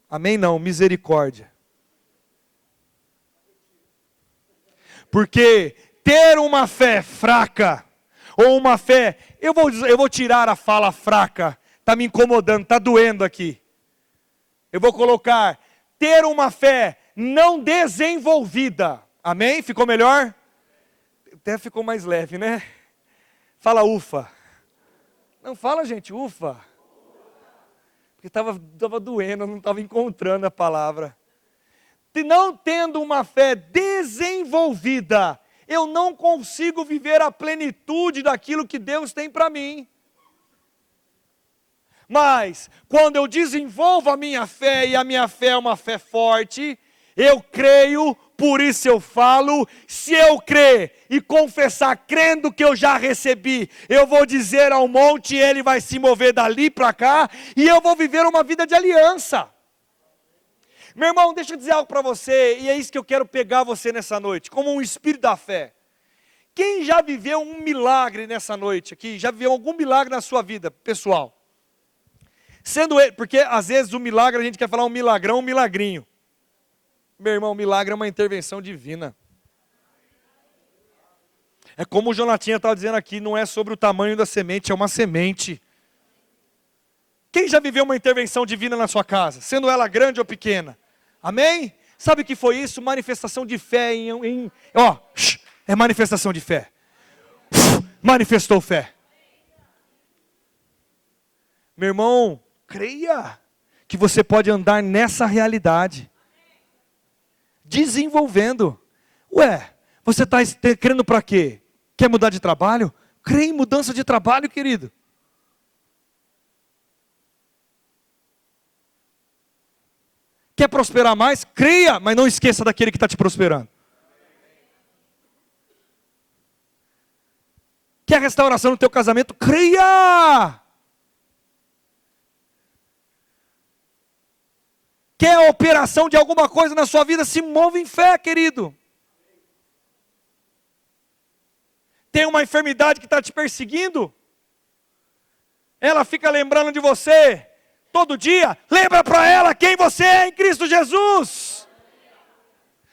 Amém? Não, misericórdia. Porque ter uma fé fraca, ou uma fé, eu vou tirar a fala fraca, está me incomodando, está doendo aqui. Eu vou colocar, ter uma fé não desenvolvida. Amém? Ficou melhor? Até ficou mais leve, né? Fala ufa. Não fala, gente, ufa. Porque estava doendo, eu não estava encontrando a palavra. Não tendo uma fé desenvolvida, eu não consigo viver a plenitude daquilo que Deus tem para mim. Mas, quando eu desenvolvo a minha fé, e a minha fé é uma fé forte, eu creio, por isso eu falo, se eu crer e confessar, crendo que eu já recebi, eu vou dizer ao monte, ele vai se mover dali para cá, e eu vou viver uma vida de aliança. Meu irmão, deixa eu dizer algo para você, e é isso que eu quero pegar você nessa noite, como um espírito da fé. Quem já viveu um milagre nessa noite aqui, já viveu algum milagre na sua vida, pessoal? Sendo ele, porque às vezes o milagre, a gente quer falar um milagrão, um milagrinho. Meu irmão, milagre é uma intervenção divina. É como o Jonatinha estava dizendo aqui, não é sobre o tamanho da semente, é uma semente. Quem já viveu uma intervenção divina na sua casa, sendo ela grande ou pequena? Amém? Sabe o que foi isso? Manifestação de fé é manifestação de fé. Manifestou fé. Meu irmão, creia que você pode andar nessa realidade. Desenvolvendo. Você está querendo para quê? Quer mudar de trabalho? Creia em mudança de trabalho, querido. Quer prosperar mais? Creia, mas não esqueça daquele que está te prosperando. Quer restauração no teu casamento? Creia! Quer a operação de alguma coisa na sua vida? Se move em fé, querido. Tem uma enfermidade que está te perseguindo? Ela fica lembrando de você todo dia. Lembra para ela quem você é em Cristo Jesus.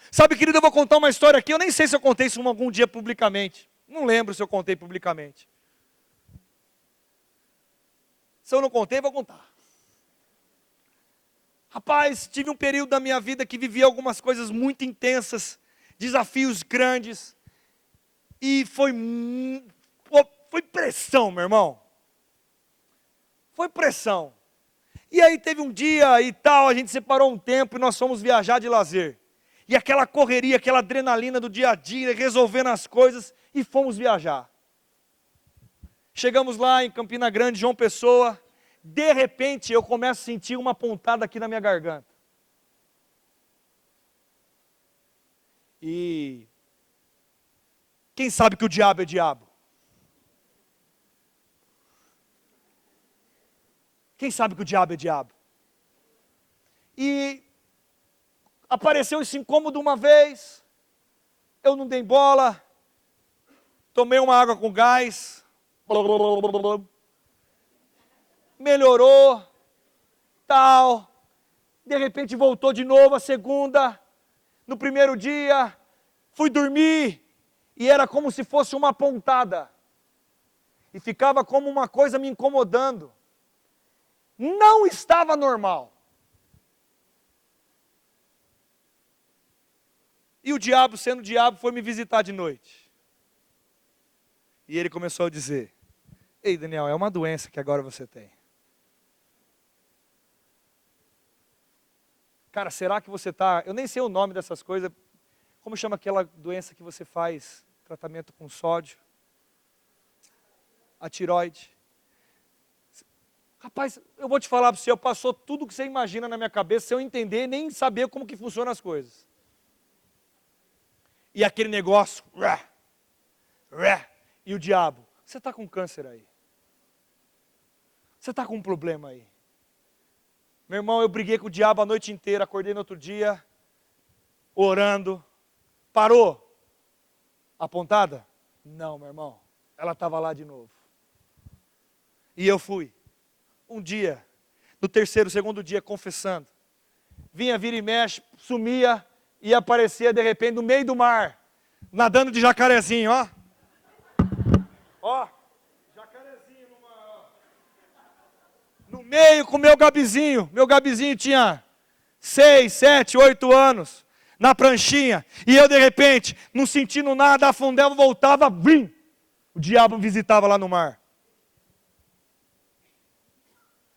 Sabe, querido, eu vou contar uma história aqui. Eu nem sei se eu contei isso algum dia publicamente. Não lembro se eu contei publicamente. Se eu não contei, vou contar. Rapaz, tive um período da minha vida que vivi algumas coisas muito intensas, desafios grandes, e foi pressão, meu irmão. Foi pressão. E aí teve um dia e tal, a gente separou um tempo e nós fomos viajar de lazer. E aquela correria, aquela adrenalina do dia a dia, resolvendo as coisas, e fomos viajar. Chegamos lá em Campina Grande, João Pessoa. De repente eu começo a sentir uma pontada aqui na minha garganta. E quem sabe que o diabo é diabo? Quem sabe que o diabo é diabo? E apareceu esse incômodo uma vez, eu não dei bola, tomei uma água com gás, melhorou, tal, de repente voltou de novo a segunda, no primeiro dia, fui dormir, e era como se fosse uma pontada, e ficava como uma coisa me incomodando, não estava normal. E o diabo, sendo diabo, foi me visitar de noite, e ele começou a dizer: ei, Daniel, é uma doença que agora você tem. Cara, será que você está... Eu nem sei o nome dessas coisas. Como chama aquela doença que você faz tratamento com sódio? A tireoide. Rapaz, eu vou te falar para você, passou tudo que você imagina na minha cabeça, sem eu entender, nem saber como que funcionam as coisas. E aquele negócio... E o diabo: você está com câncer aí. Você está com um problema aí. Meu irmão, eu briguei com o diabo a noite inteira, acordei no outro dia, orando. Parou a pontada? Não, meu irmão, ela estava lá de novo. E eu fui. Um dia, no terceiro, segundo dia, confessando. Vinha, vira e mexe, sumia e aparecia de repente no meio do mar, nadando de jacarezinho, ó. Ó, jacarezinho no mar, ó. No meio com o meu gabizinho. Meu gabizinho tinha 6, 7, 8 anos. Na pranchinha. E eu de repente, não sentindo nada, afundava, voltava, vim. O diabo me visitava lá no mar.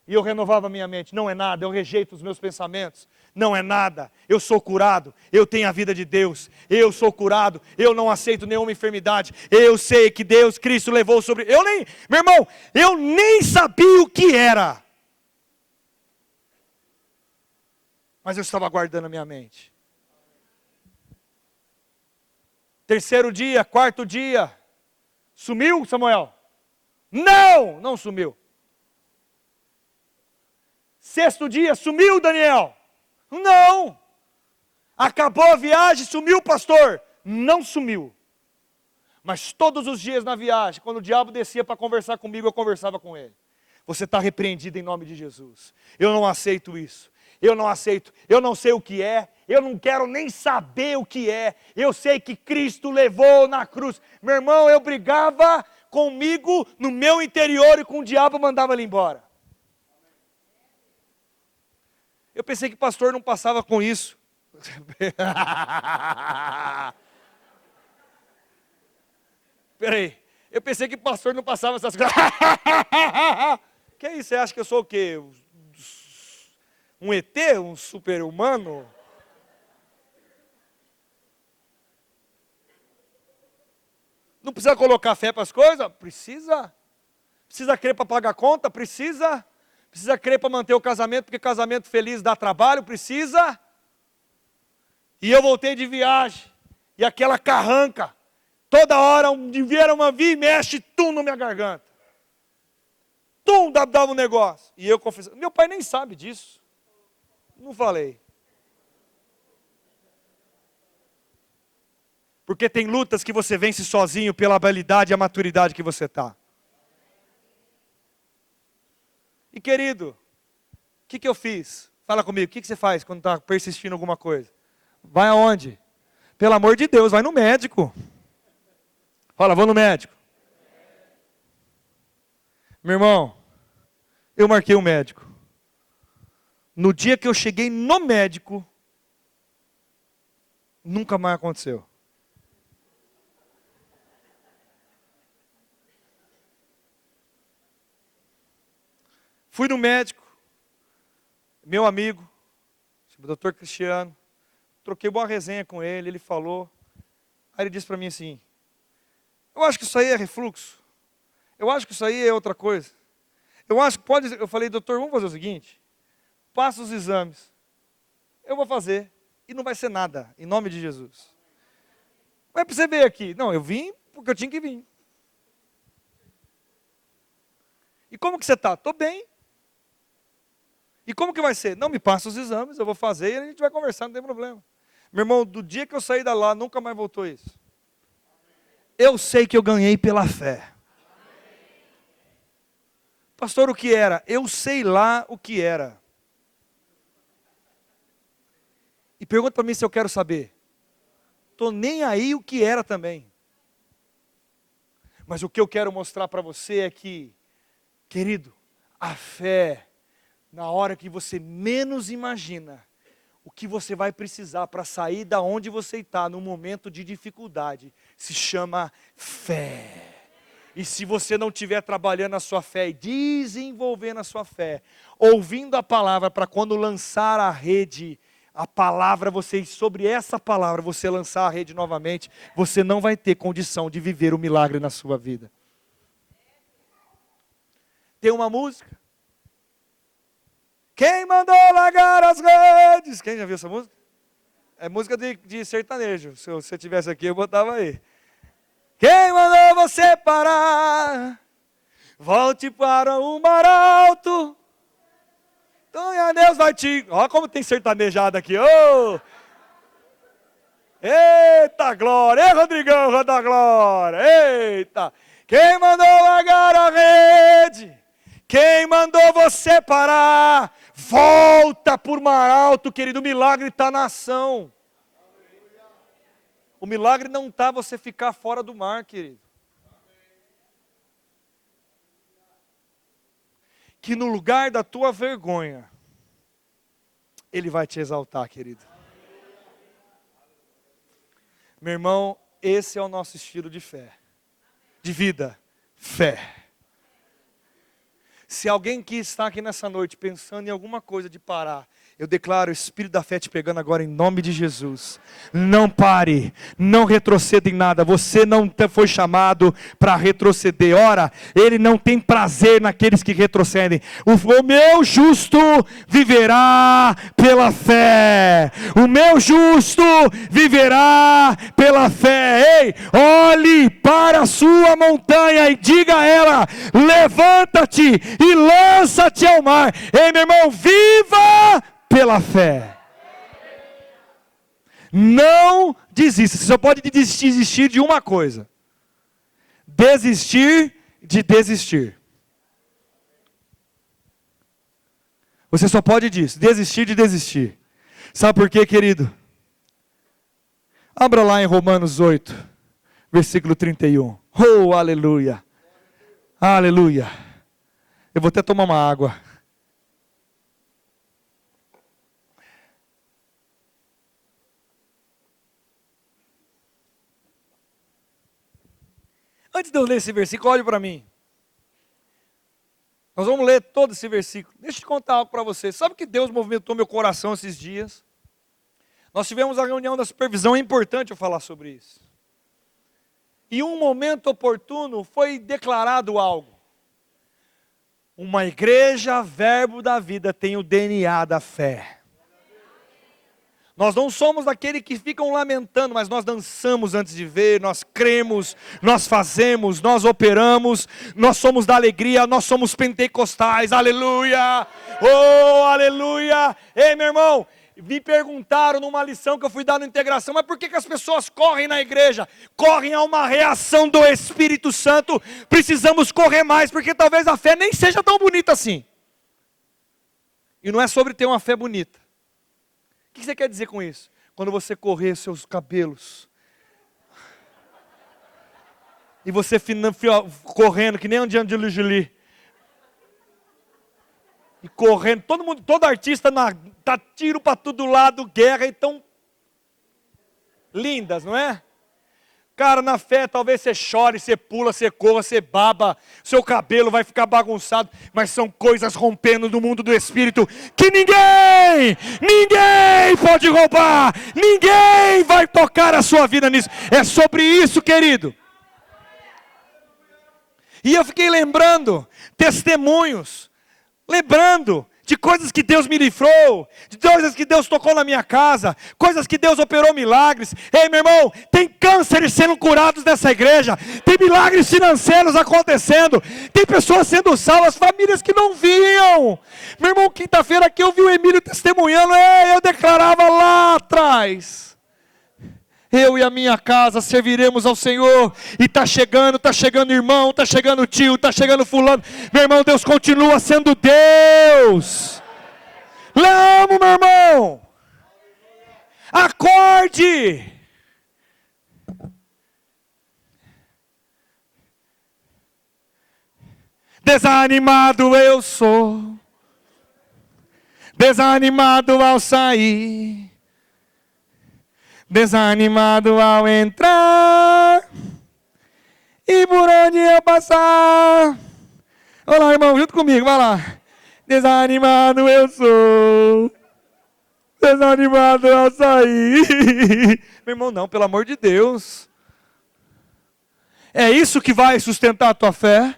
E eu renovava a minha mente. Não é nada, eu rejeito os meus pensamentos. Não é nada, eu sou curado, eu tenho a vida de Deus, eu sou curado, eu não aceito nenhuma enfermidade, eu sei que Deus, Cristo levou sobre... Meu irmão, eu nem sabia o que era. Mas eu estava guardando a minha mente. Terceiro dia, quarto dia, sumiu, Samuel? Não, não sumiu. Sexto dia, sumiu, Daniel? Não. Acabou a viagem, sumiu, pastor? Não sumiu. Mas todos os dias na viagem, quando o diabo descia para conversar comigo, eu conversava com ele. Você está repreendido em nome de Jesus. Eu não aceito isso. Eu não aceito. Eu não sei o que é. Eu não quero nem saber o que é. Eu sei que Cristo levou na cruz. Meu irmão, eu brigava comigo no meu interior e com o diabo mandava ele embora. Eu pensei que pastor não passava com isso. Peraí, eu pensei que pastor não passava essas coisas. Que isso, você acha que eu sou o quê? Um ET? Um super-humano? Não precisa colocar fé para as coisas? Precisa. Precisa crer para pagar a conta? Precisa. Precisa crer para manter o casamento, porque casamento feliz dá trabalho? Precisa. E eu voltei de viagem, e aquela carranca, toda hora vieram uma via e mexe, tum, na minha garganta. Tum, dava um negócio. E eu confessei, meu pai nem sabe disso. Não falei. Porque tem lutas que você vence sozinho pela habilidade e a maturidade que você está. E querido, o que eu fiz? Fala comigo, o que você faz quando está persistindo em alguma coisa? Vai aonde? Pelo amor de Deus, vai no médico. Fala, vou no médico. Meu irmão, eu marquei um médico. No dia que eu cheguei no médico, nunca mais aconteceu. Fui no médico, meu amigo, o Dr. Cristiano, troquei boa resenha com ele, ele falou, aí ele disse para mim assim, eu acho que isso aí é refluxo, eu acho que isso aí é outra coisa, eu acho que pode, eu falei, doutor, vamos fazer o seguinte, passa os exames, eu vou fazer, e não vai ser nada, em nome de Jesus. Mas para você ver aqui, não, eu vim porque eu tinha que vir. E como que você está? Estou bem. E como que vai ser? Não, me passa os exames, eu vou fazer e a gente vai conversar, não tem problema. Meu irmão, do dia que eu saí da lá, nunca mais voltou isso. Eu sei que eu ganhei pela fé. Pastor, o que era? Eu sei lá o que era. E pergunta para mim se eu quero saber. Estou nem aí o que era também. Mas o que eu quero mostrar para você é que, querido, a fé, na hora que você menos imagina, o que você vai precisar para sair da onde você está, no momento de dificuldade, se chama fé. E se você não estiver trabalhando a sua fé e desenvolvendo a sua fé, ouvindo a palavra para quando lançar a rede, a palavra, sobre essa palavra, você lançar a rede novamente, você não vai ter condição de viver o milagre na sua vida. Tem uma música. Quem mandou largar as redes? Quem já viu essa música? É música de sertanejo. Se você tivesse aqui, eu botava aí. Quem mandou você parar? Volte para o mar alto. Então, Deus vai te... Olha como tem sertanejada aqui. Oh! Eita glória! Ei, Rodrigão, roda glória! Eita! Quem mandou largar a rede? Quem mandou você parar? Volta por mar alto, querido. O milagre está na ação. O milagre não está você ficar fora do mar, querido. Que no lugar da tua vergonha, Ele vai te exaltar, querido. Meu irmão, esse é o nosso estilo de fé. De vida, fé. Se alguém que está aqui nessa noite pensando em alguma coisa de parar, eu declaro o Espírito da fé te pegando agora em nome de Jesus. Não pare, não retroceda em nada. Você não foi chamado para retroceder. Ora, Ele não tem prazer naqueles que retrocedem. O meu justo viverá pela fé. O meu justo viverá pela fé. Ei, olhe para a sua montanha e diga a ela: levanta-te e lança-te ao mar. Ei, meu irmão, viva pela fé. Não desista. Você só pode desistir de uma coisa: desistir de desistir. Você só pode disso, desistir de desistir. Sabe por quê, querido? Abra lá em Romanos 8, versículo 31. Oh, aleluia. Aleluia. Eu vou até tomar uma água. Antes de eu ler esse versículo, olhe para mim. Nós vamos ler todo esse versículo. Deixa eu te contar algo para você. Sabe que Deus movimentou meu coração esses dias? Nós tivemos a reunião da supervisão, é importante eu falar sobre isso. E um momento oportuno foi declarado algo. Uma igreja, verbo da vida, tem o DNA da fé. Nós não somos daqueles que ficam lamentando, mas nós dançamos antes de ver, nós cremos, nós fazemos, nós operamos, nós somos da alegria, nós somos pentecostais, aleluia, oh, aleluia. Ei, meu irmão, me perguntaram numa lição que eu fui dar na integração, mas por que as pessoas correm na igreja? Correm a uma reação do Espírito Santo. Precisamos correr mais, porque talvez a fé nem seja tão bonita assim. E não é sobre ter uma fé bonita. O que você quer dizer com isso? Quando você correr seus cabelos, e você correndo que nem um Angelo Jolie, e correndo, todo artista tá tiro para todo lado, guerra, e tão lindas, não é? Cara, na fé talvez você chore, você pula, você corra, você baba, seu cabelo vai ficar bagunçado, mas são coisas rompendo no mundo do Espírito, que ninguém pode roubar, ninguém vai tocar a sua vida nisso, é sobre isso, querido. E eu fiquei lembrando, testemunhos, lembrando de coisas que Deus me livrou, de coisas que Deus tocou na minha casa, coisas que Deus operou milagres. Ei, meu irmão, tem cânceres sendo curados nessa igreja, tem milagres financeiros acontecendo, tem pessoas sendo salvas, famílias que não viam. Meu irmão, quinta-feira aqui eu vi o Emílio testemunhando, eu declarava lá atrás. Eu e a minha casa serviremos ao Senhor. E está chegando irmão, está chegando tio, está chegando fulano. Meu irmão, Deus continua sendo Deus. Amo, meu irmão. Acorde. Desanimado eu sou. Desanimado ao sair. Desanimado ao entrar, e por onde eu passar. Olá, irmão, junto comigo, vai lá. Desanimado eu sou, desanimado ao sair. Meu irmão, não, pelo amor de Deus. É isso que vai sustentar a tua fé?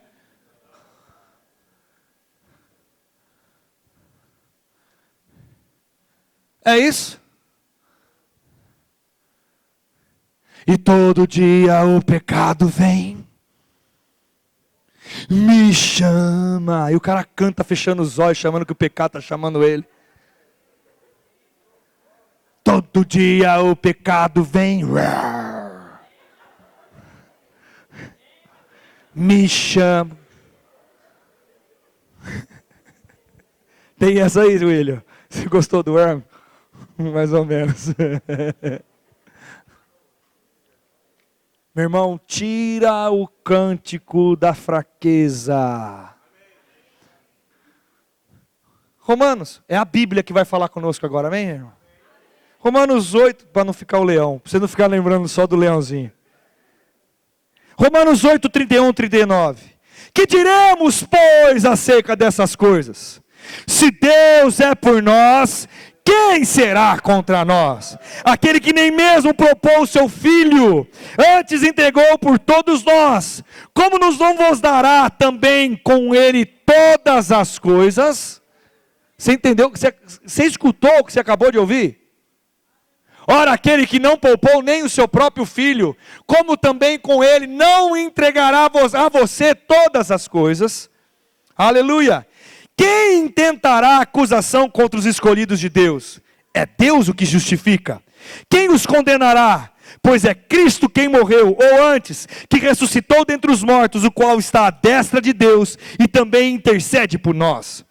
É isso? E todo dia o pecado vem, me chama. E o cara canta fechando os olhos, chamando que o pecado está chamando ele. Todo dia o pecado vem, me chama. Tem essa aí, William? Você gostou do Worm? Mais ou menos. Meu irmão, tira o cântico da fraqueza. Romanos, é a Bíblia que vai falar conosco agora, amém, irmão? Romanos 8, para não ficar o leão, para você não ficar lembrando só do leãozinho. Romanos 8, 31, 39. Que diremos, pois, acerca dessas coisas? Se Deus é por nós, quem será contra nós? Aquele que nem mesmo propôs seu Filho, antes entregou por todos nós, como nos não vos dará também com ele todas as coisas? Você entendeu? Você escutou o que você acabou de ouvir? Ora, aquele que não poupou nem o seu próprio Filho, como também com ele não entregará a você todas as coisas? Aleluia! Quem intentará acusação contra os escolhidos de Deus? É Deus o que justifica. Quem os condenará? Pois é Cristo quem morreu, ou antes, que ressuscitou dentre os mortos, o qual está à destra de Deus e também intercede por nós.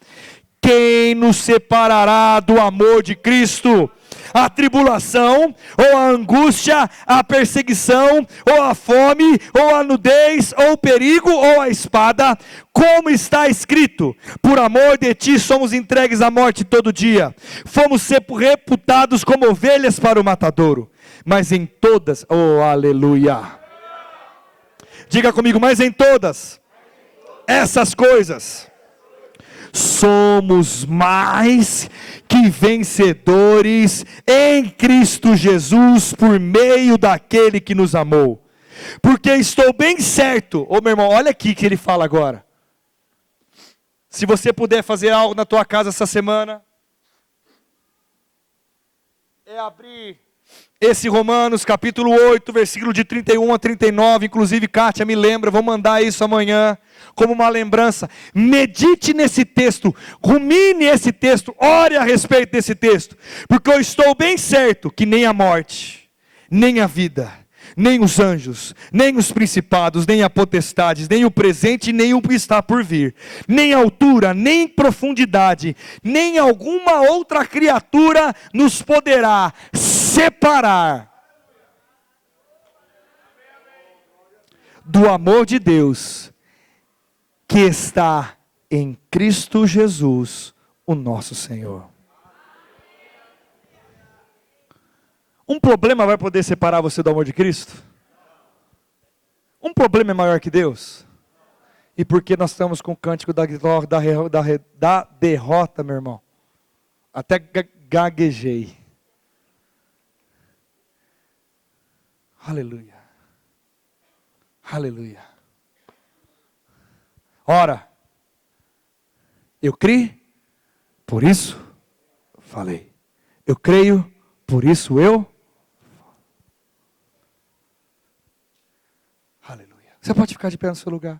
Quem nos separará do amor de Cristo? A tribulação, ou a angústia, a perseguição, ou a fome, ou a nudez, ou o perigo, ou a espada, como está escrito: por amor de ti somos entregues à morte todo dia, fomos reputados como ovelhas para o matadouro, mas em todas, oh aleluia, Diga comigo, mas em todas essas coisas somos mais que vencedores em Cristo Jesus por meio daquele que nos amou. Porque estou bem certo, ô meu irmão, olha aqui que ele fala agora. Se você puder fazer algo na tua casa essa semana, é abrir esse Romanos capítulo 8, versículo de 31 a 39, inclusive Kátia me lembra, vou mandar isso amanhã, como uma lembrança. Medite nesse texto, rumine esse texto, ore a respeito desse texto, porque eu estou bem certo que nem a morte, nem a vida, nem os anjos, nem os principados, nem a potestades, nem o presente, nem o que está por vir, nem altura, nem profundidade, nem alguma outra criatura nos poderá separar do amor de Deus que está em Cristo Jesus, o nosso Senhor. Um problema vai poder separar você do amor de Cristo? Um problema é maior que Deus? E porque nós estamos com o cântico da derrota, meu irmão? Até gaguejei. Aleluia. Aleluia. Ora, eu criei, por isso falei. Eu creio, por isso eu. Aleluia. Você pode ficar de pé no seu lugar.